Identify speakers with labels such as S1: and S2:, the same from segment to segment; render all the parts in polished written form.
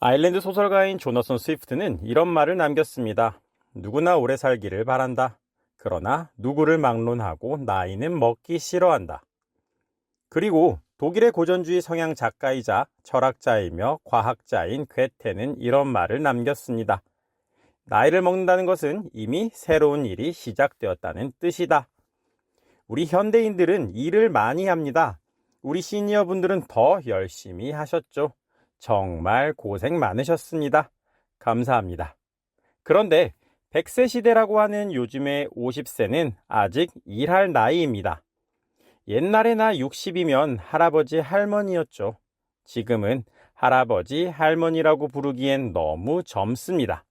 S1: 아일랜드 소설가인 조너선 스위프트는 이런 말을 남겼습니다. 누구나 오래 살기를 바란다. 그러나 누구를 막론하고 나이는 먹기 싫어한다. 그리고 독일의 고전주의 성향 작가이자 철학자이며 과학자인 괴테는 이런 말을 남겼습니다. 나이를 먹는다는 것은 이미 새로운 일이 시작되었다는 뜻이다. 우리 현대인들은 일을 많이 합니다. 우리 시니어분들은 더 열심히 하셨죠. 정말 고생 많으셨습니다. 감사합니다. 그런데 100세 시대라고 하는 요즘의 50세는 아직 일할 나이입니다. 옛날에나 60이면 할아버지 할머니였죠. 지금은 할아버지 할머니라고 부르기엔 너무 젊습니다.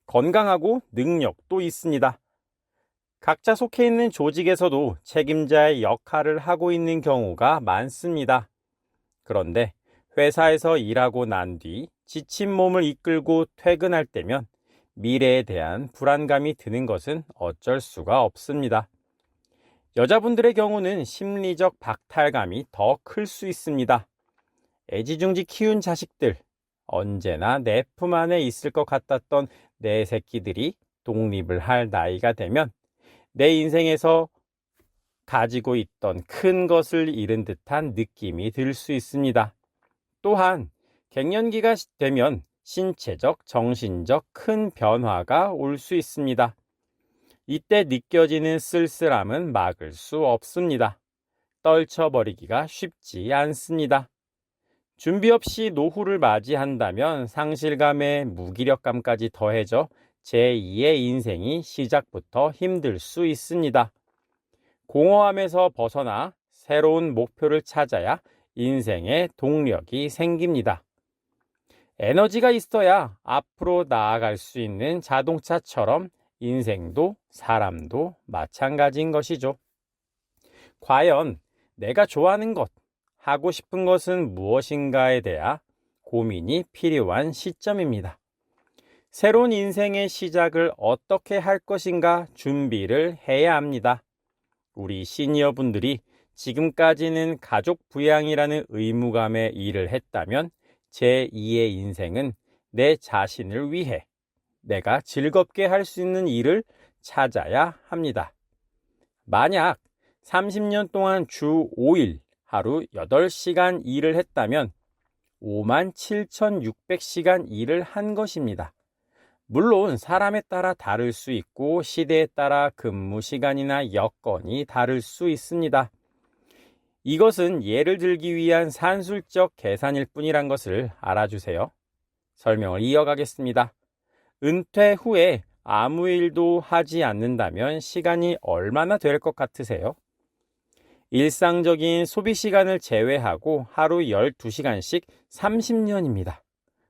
S1: 건강하고 능력도 있습니다. 각자 속해 있는 조직에서도 책임자의 역할을 하고 있는 경우가 많습니다. 그런데 회사에서 일하고 난 뒤 지친 몸을 이끌고 퇴근할 때면 미래에 대한 불안감이 드는 것은 어쩔 수가 없습니다. 여자분들의 경우는 심리적 박탈감이 더 클 수 있습니다. 애지중지 키운 자식들, 언제나 내 품 안에 있을 것 같았던 내 새끼들이 독립을 할 나이가 되면 내 인생에서 가지고 있던 큰 것을 잃은 듯한 느낌이 들 수 있습니다. 또한 갱년기가 되면 신체적, 정신적 큰 변화가 올 수 있습니다. 이때 느껴지는 쓸쓸함은 막을 수 없습니다. 떨쳐버리기가 쉽지 않습니다. 준비 없이 노후를 맞이한다면 상실감에 무기력감까지 더해져 제2의 인생이 시작부터 힘들 수 있습니다. 공허함에서 벗어나 새로운 목표를 찾아야 인생의 동력이 생깁니다. 에너지가 있어야 앞으로 나아갈 수 있는 자동차처럼 인생도 사람도 마찬가지인 것이죠. 과연 내가 좋아하는 것, 하고 싶은 것은 무엇인가에 대한 고민이 필요한 시점입니다. 새로운 인생의 시작을 어떻게 할 것인가 준비를 해야 합니다. 우리 시니어분들이 지금까지는 가족 부양이라는 의무감에 일을 했다면 제2의 인생은 내 자신을 위해 내가 즐겁게 할 수 있는 일을 찾아야 합니다. 만약 30년 동안 주 5일 하루 8시간 일을 했다면 57,600시간 일을 한 것입니다. 물론 사람에 따라 다를 수 있고 시대에 따라 근무 시간이나 여건이 다를 수 있습니다. 이것은 예를 들기 위한 산술적 계산일 뿐이란 것을 알아주세요. 설명을 이어가겠습니다. 은퇴 후에 아무 일도 하지 않는다면 시간이 얼마나 될 것 같으세요? 일상적인 소비 시간을 제외하고 하루 12시간씩 30년입니다.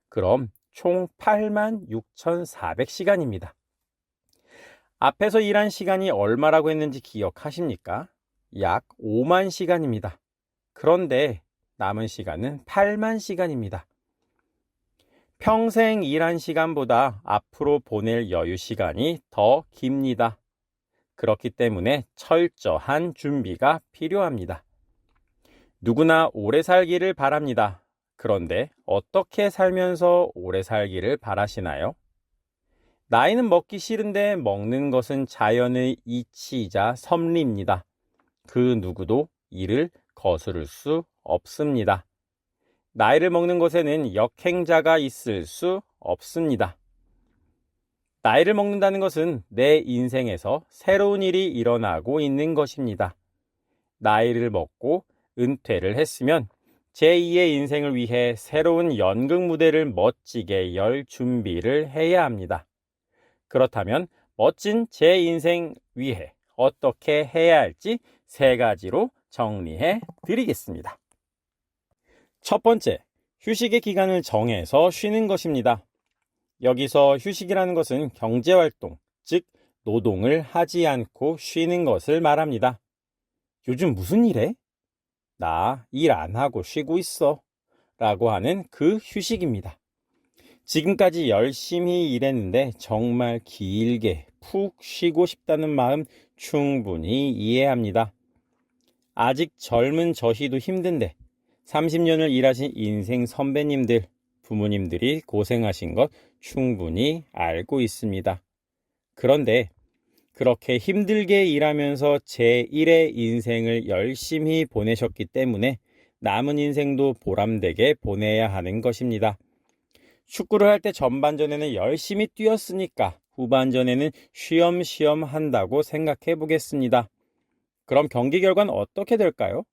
S1: 그럼 총 86,400시간입니다. 앞에서 일한 시간이 얼마라고 했는지 기억하십니까? 약 5만 시간입니다. 그런데 남은 시간은 8만 시간입니다. 평생 일한 시간보다 앞으로 보낼 여유 시간이 더 깁니다. 그렇기 때문에 철저한 준비가 필요합니다. 누구나 오래 살기를 바랍니다. 그런데 어떻게 살면서 오래 살기를 바라시나요? 나이는 먹기 싫은데 먹는 것은 자연의 이치이자 섭리입니다. 그 누구도 이를 거스를 수 없습니다. 나이를 먹는 것에는 역행자가 있을 수 없습니다. 나이를 먹는다는 것은 내 인생에서 새로운 일이 일어나고 있는 것입니다. 나이를 먹고 은퇴를 했으면 제2의 인생을 위해 새로운 연극 무대를 멋지게 열 준비를 해야 합니다. 그렇다면 멋진 제 인생 위해 어떻게 해야 할지 3가지로 정리해 드리겠습니다. 첫 번째, 휴식의 기간을 정해서 쉬는 것입니다. 여기서 휴식이라는 것은 경제활동, 즉 노동을 하지 않고 쉬는 것을 말합니다. 요즘 무슨 일해? 나 일 안 하고 쉬고 있어. 라고 하는 그 휴식입니다. 지금까지 열심히 일했는데 정말 길게 푹 쉬고 싶다는 마음 충분히 이해합니다. 아직 젊은 저희도 힘든데 30년을 일하신 인생 선배님들 부모님들이 고생하신 것 충분히 알고 있습니다. 그런데 그렇게 힘들게 일하면서 제1의 인생을 열심히 보내셨기 때문에 남은 인생도 보람되게 보내야 하는 것입니다. 축구를 할 때 전반전에는 열심히 뛰었으니까 후반전에는 쉬엄쉬엄 한다고 생각해 보겠습니다. 그럼 경기 결과는 어떻게 될까요?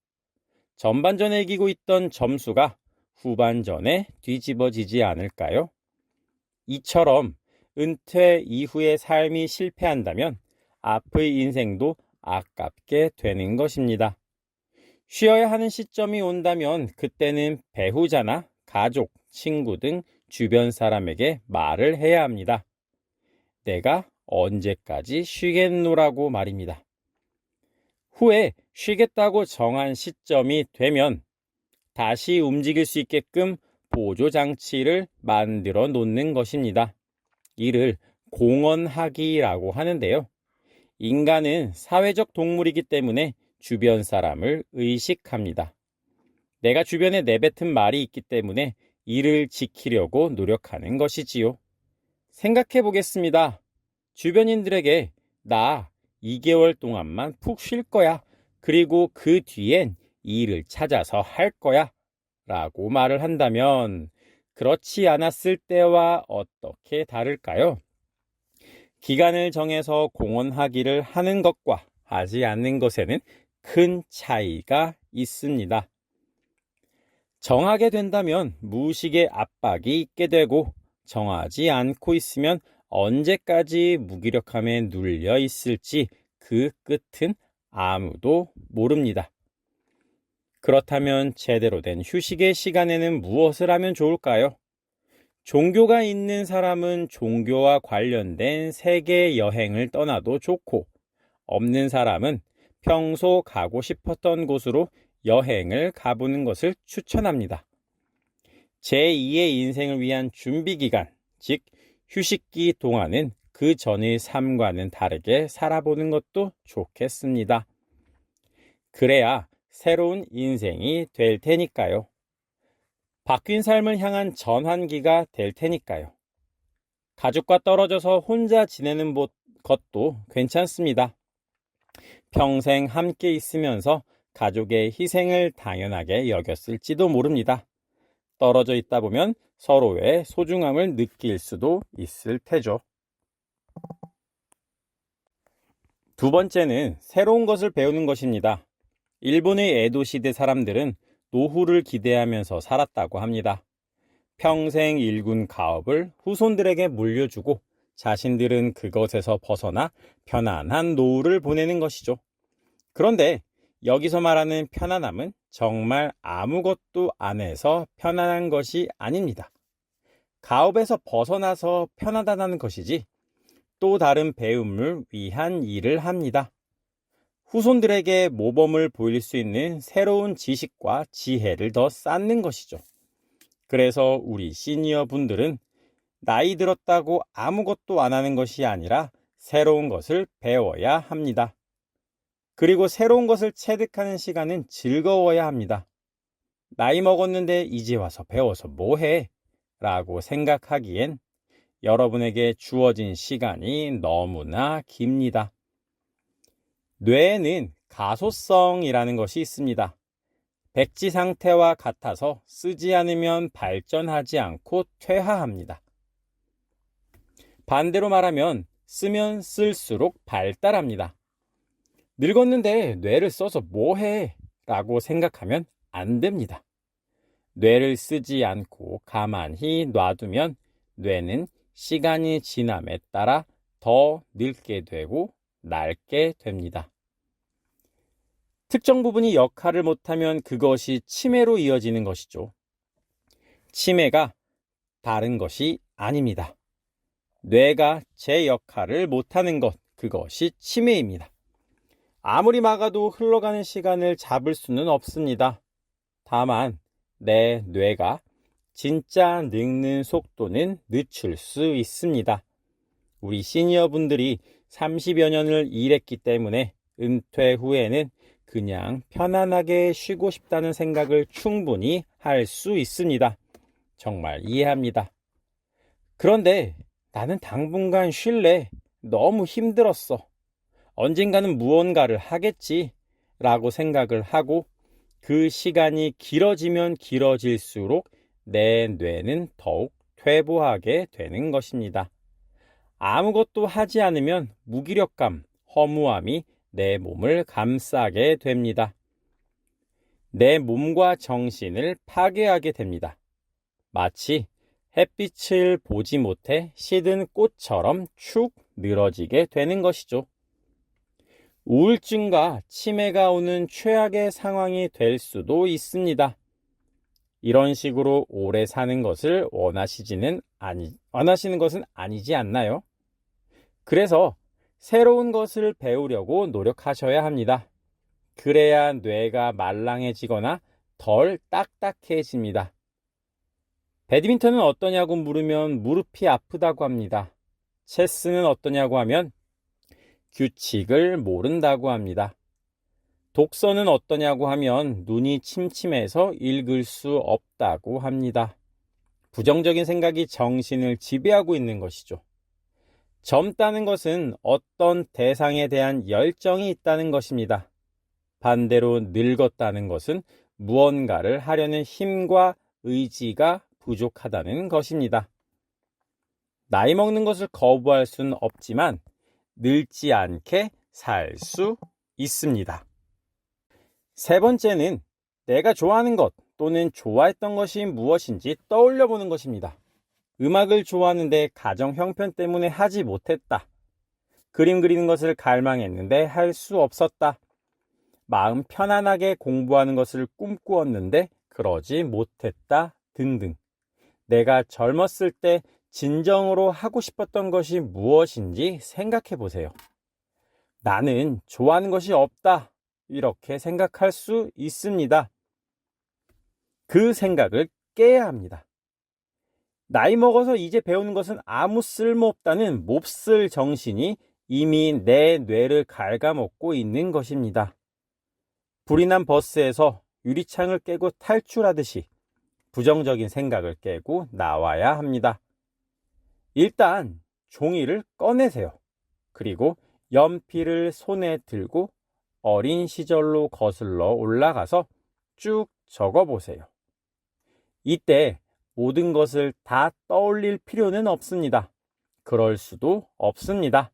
S1: 전반전에 이기고 있던 점수가 후반전에 뒤집어지지 않을까요? 이처럼 은퇴 이후의 삶이 실패한다면 앞의 인생도 아깝게 되는 것입니다. 쉬어야 하는 시점이 온다면 그때는 배우자나 가족, 친구 등 주변 사람에게 말을 해야 합니다. 내가 언제까지 쉬겠노라고 말입니다. 후에 쉬겠다고 정한 시점이 되면 다시 움직일 수 있게끔 보조장치를 만들어 놓는 것입니다. 이를 공언하기라고 하는데요. 인간은 사회적 동물이기 때문에 주변 사람을 의식합니다. 내가 주변에 내뱉은 말이 있기 때문에 이를 지키려고 노력하는 것이지요. 생각해 보겠습니다. 주변인들에게 나 2개월 동안만 푹 쉴 거야. 그리고 그 뒤엔 일을 찾아서 할 거야. 라고 말을 한다면 그렇지 않았을 때와 어떻게 다를까요? 기간을 정해서 공언하기를 하는 것과 하지 않는 것에는 큰 차이가 있습니다. 정하게 된다면 무의식의 압박이 있게 되고 정하지 않고 있으면 언제까지 무기력함에 눌려 있을지 그 끝은 아무도 모릅니다. 그렇다면 제대로 된 휴식의 시간에는 무엇을 하면 좋을까요? 종교가 있는 사람은 종교와 관련된 세계 여행을 떠나도 좋고, 없는 사람은 평소 가고 싶었던 곳으로 여행을 가보는 것을 추천합니다. 제2의 인생을 위한 준비기간, 즉 휴식기 동안은 그 전의 삶과는 다르게 살아보는 것도 좋겠습니다. 그래야 새로운 인생이 될 테니까요. 바뀐 삶을 향한 전환기가 될 테니까요. 가족과 떨어져서 혼자 지내는 것도 괜찮습니다. 평생 함께 있으면서 가족의 희생을 당연하게 여겼을지도 모릅니다. 떨어져 있다 보면 서로의 소중함을 느낄 수도 있을 테죠. 두 번째는 새로운 것을 배우는 것입니다. 일본의 에도 시대 사람들은 노후를 기대하면서 살았다고 합니다. 평생 일군 가업을 후손들에게 물려주고 자신들은 그것에서 벗어나 편안한 노후를 보내는 것이죠. 그런데 여기서 말하는 편안함은 정말 아무것도 안 해서 편안한 것이 아닙니다. 가업에서 벗어나서 편하다는 것이지 또 다른 배움을 위한 일을 합니다. 후손들에게 모범을 보일 수 있는 새로운 지식과 지혜를 더 쌓는 것이죠. 그래서 우리 시니어 분들은 나이 들었다고 아무것도 안 하는 것이 아니라 새로운 것을 배워야 합니다. 그리고 새로운 것을 체득하는 시간은 즐거워야 합니다. 나이 먹었는데 이제 와서 배워서 뭐해? 라고 생각하기엔 여러분에게 주어진 시간이 너무나 깁니다. 뇌에는 가소성이라는 것이 있습니다. 백지 상태와 같아서 쓰지 않으면 발전하지 않고 퇴화합니다. 반대로 말하면 쓰면 쓸수록 발달합니다. 늙었는데 뇌를 써서 뭐해? 라고 생각하면 안 됩니다. 뇌를 쓰지 않고 가만히 놔두면 뇌는 시간이 지남에 따라 더 늙게 되고 낡게 됩니다. 특정 부분이 역할을 못하면 그것이 치매로 이어지는 것이죠. 치매가 다른 것이 아닙니다. 뇌가 제 역할을 못하는 것, 그것이 치매입니다. 아무리 막아도 흘러가는 시간을 잡을 수는 없습니다. 다만 내 뇌가 진짜 늙는 속도는 늦출 수 있습니다. 우리 시니어분들이 30여 년을 일했기 때문에 은퇴 후에는 그냥 편안하게 쉬고 싶다는 생각을 충분히 할 수 있습니다. 정말 이해합니다. 그런데 나는 당분간 쉴래. 너무 힘들었어. 언젠가는 무언가를 하겠지. 라고 생각을 하고 그 시간이 길어지면 길어질수록 내 뇌는 더욱 퇴보하게 되는 것입니다. 아무것도 하지 않으면 무기력감, 허무함이 내 몸을 감싸게 됩니다. 내 몸과 정신을 파괴하게 됩니다. 마치 햇빛을 보지 못해 시든 꽃처럼 축 늘어지게 되는 것이죠. 우울증과 치매가 오는 최악의 상황이 될 수도 있습니다. 이런 식으로 오래 사는 것을 원하시는 것은 아니지 않나요? 그래서 새로운 것을 배우려고 노력하셔야 합니다. 그래야 뇌가 말랑해지거나 덜 딱딱해집니다. 배드민턴은 어떠냐고 물으면 무릎이 아프다고 합니다. 체스는 어떠냐고 하면 규칙을 모른다고 합니다. 독서는 어떠냐고 하면 눈이 침침해서 읽을 수 없다고 합니다. 부정적인 생각이 정신을 지배하고 있는 것이죠. 젊다는 것은 어떤 대상에 대한 열정이 있다는 것입니다. 반대로 늙었다는 것은 무언가를 하려는 힘과 의지가 부족하다는 것입니다. 나이 먹는 것을 거부할 수는 없지만 늙지 않게 살 수 있습니다. 세 번째는 내가 좋아하는 것 또는 좋아했던 것이 무엇인지 떠올려 보는 것입니다. 음악을 좋아하는데 가정 형편 때문에 하지 못했다. 그림 그리는 것을 갈망했는데 할 수 없었다. 마음 편안하게 공부하는 것을 꿈꾸었는데 그러지 못했다 등등. 내가 젊었을 때 진정으로 하고 싶었던 것이 무엇인지 생각해 보세요. 나는 좋아하는 것이 없다. 이렇게 생각할 수 있습니다. 그 생각을 깨야 합니다. 나이 먹어서 이제 배우는 것은 아무 쓸모없다는 몹쓸 정신이 이미 내 뇌를 갉아먹고 있는 것입니다. 불이 난 버스에서 유리창을 깨고 탈출하듯이 부정적인 생각을 깨고 나와야 합니다. 일단 종이를 꺼내세요. 그리고 연필을 손에 들고 어린 시절로 거슬러 올라가서 쭉 적어보세요. 이때 모든 것을 다 떠올릴 필요는 없습니다. 그럴 수도 없습니다.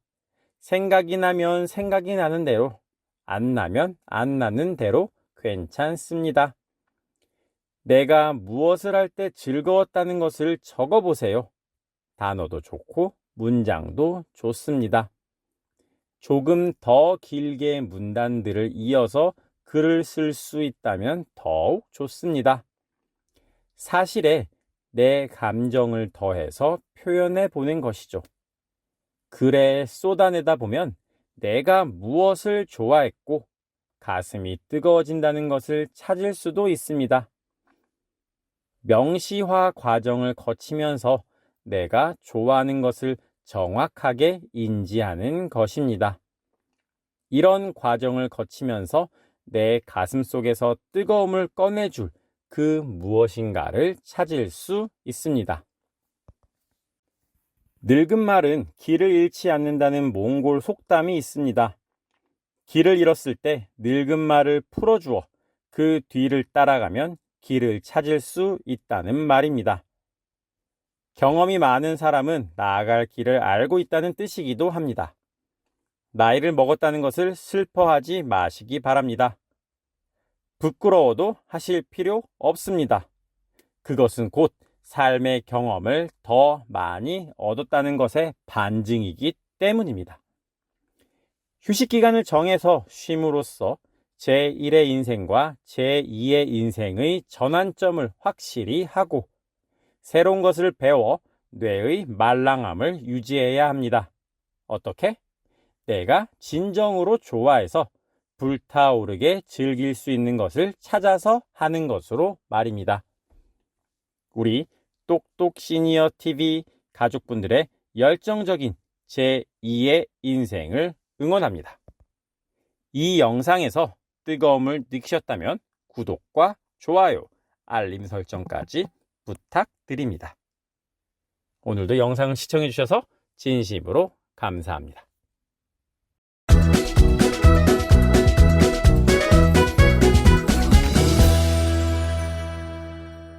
S1: 생각이 나면 생각이 나는 대로, 안 나면 안 나는 대로 괜찮습니다. 내가 무엇을 할 때 즐거웠다는 것을 적어보세요. 단어도 좋고 문장도 좋습니다. 조금 더 길게 문단들을 이어서 글을 쓸 수 있다면 더욱 좋습니다. 사실에 내 감정을 더해서 표현해 보는 것이죠. 글에 쏟아내다 보면 내가 무엇을 좋아했고 가슴이 뜨거워진다는 것을 찾을 수도 있습니다. 명시화 과정을 거치면서 내가 좋아하는 것을 정확하게 인지하는 것입니다. 이런 과정을 거치면서 내 가슴 속에서 뜨거움을 꺼내줄 그 무엇인가를 찾을 수 있습니다. 늙은 말은 길을 잃지 않는다는 몽골 속담이 있습니다. 길을 잃었을 때 늙은 말을 풀어주어 그 뒤를 따라가면 길을 찾을 수 있다는 말입니다. 경험이 많은 사람은 나아갈 길을 알고 있다는 뜻이기도 합니다. 나이를 먹었다는 것을 슬퍼하지 마시기 바랍니다. 부끄러워도 하실 필요 없습니다. 그것은 곧 삶의 경험을 더 많이 얻었다는 것의 반증이기 때문입니다. 휴식 기간을 정해서 쉼으로써 제1의 인생과 제2의 인생의 전환점을 확실히 하고 새로운 것을 배워 뇌의 말랑함을 유지해야 합니다. 어떻게? 내가 진정으로 좋아해서 불타오르게 즐길 수 있는 것을 찾아서 하는 것으로 말입니다. 우리 똑똑 시니어 TV 가족분들의 열정적인 제2의 인생을 응원합니다. 이 영상에서 뜨거움을 느끼셨다면 구독과 좋아요, 알림 설정까지 부탁드립니다. 오늘도 영상을 시청해 주셔서 진심으로 감사합니다.